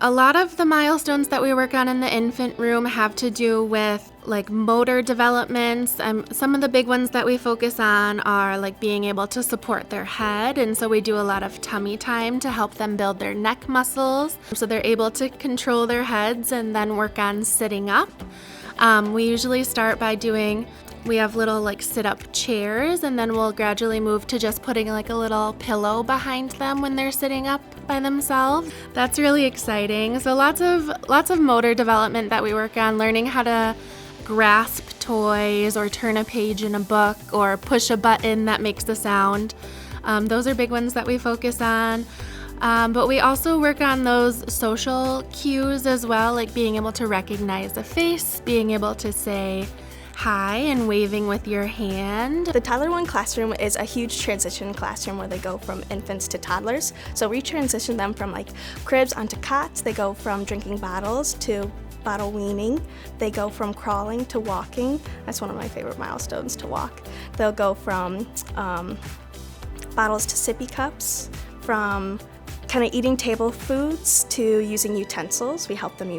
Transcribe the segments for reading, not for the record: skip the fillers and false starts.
A lot of the milestones that we work on in the infant room have to do with like motor developments. Some of the big ones that we focus on are like being able to support their head, and so we do a lot of tummy time to help them build their neck muscles so they're able to control their heads, and then work on sitting up. We usually start by we have little like sit-up chairs, and then we'll gradually move to just putting like a little pillow behind them when they're sitting up by themselves. That's really exciting. So lots of motor development that we work on, learning how to grasp toys or turn a page in a book or push a button that makes the sound. Those are big ones that we focus on. But we also work on those social cues as well, like being able to recognize a face, being able to say hi and waving with your hand. The Toddler 1 classroom is a huge transition classroom where they go from infants to toddlers. So we transition them from like cribs onto cots. They go from drinking bottles to bottle weaning. They go from crawling to walking. That's one of my favorite milestones, to walk. They'll go from bottles to sippy cups, from kind of eating table foods to using utensils. We help them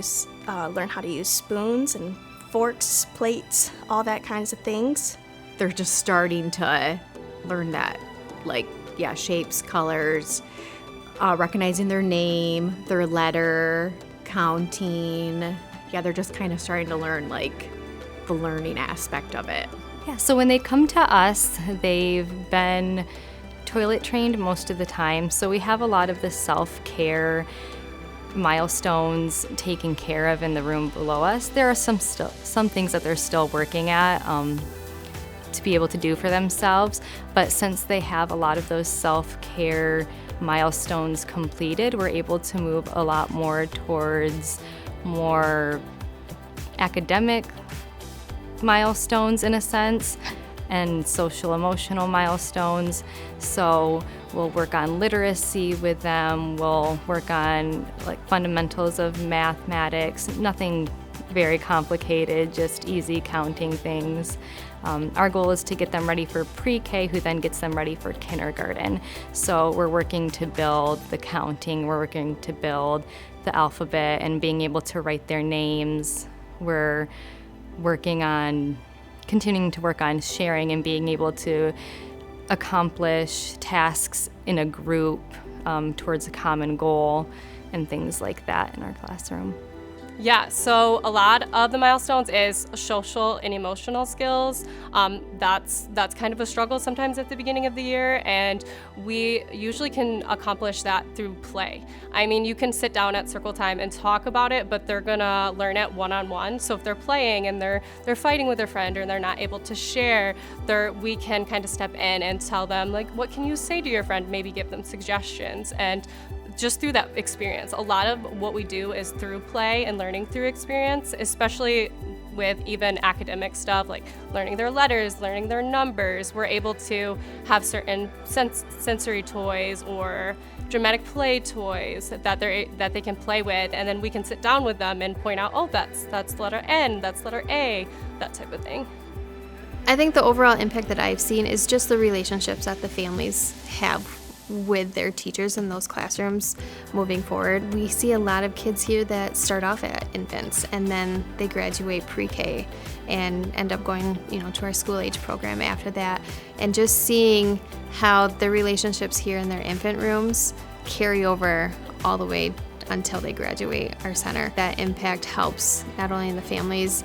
learn how to use spoons and forks, plates, all that kinds of things. They're just starting to learn that, shapes, colors, recognizing their name, their letter, counting. Yeah, they're just kind of starting to learn the learning aspect of it. Yeah, so when they come to us, they've been toilet trained most of the time, so we have a lot of the self-care milestones taken care of in the room below us. There are some things that they're still working at to be able to do for themselves, but since they have a lot of those self-care milestones completed, we're able to move a lot more towards more academic milestones in a sense, and social emotional milestones. So we'll work on literacy with them, we'll work on fundamentals of mathematics, nothing very complicated, just easy counting things. Our goal is to get them ready for pre-K, who then gets them ready for kindergarten. So we're working to build the counting, we're working to build the alphabet and being able to write their names. We're continuing to work on sharing and being able to accomplish tasks in a group towards a common goal and things like that in our classroom. Yeah, so a lot of the milestones is social and emotional skills. That's kind of a struggle sometimes at the beginning of the year, and we usually can accomplish that through play. I mean, you can sit down at circle time and talk about it, but they're gonna learn it one-on-one. So if they're playing and they're fighting with their friend or they're not able to share, we can kind of step in and tell them, what can you say to your friend? Maybe give them suggestions. And just through that experience. A lot of what we do is through play and learning through experience, especially with even academic stuff, like learning their letters, learning their numbers. We're able to have certain sensory toys or dramatic play toys that they can play with, and then we can sit down with them and point out, oh, that's letter N, that's letter A, that type of thing. I think the overall impact that I've seen is just the relationships that the families have with their teachers in those classrooms moving forward. We see a lot of kids here that start off at infants and then they graduate pre-K and end up going, to our school age program after that. And just seeing how the relationships here in their infant rooms carry over all the way until they graduate our center. That impact helps not only in the families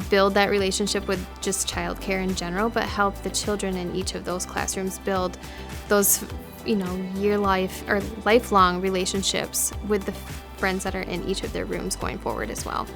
build that relationship with just childcare in general, but help the children in each of those classrooms build those lifelong relationships with the friends that are in each of their rooms going forward as well.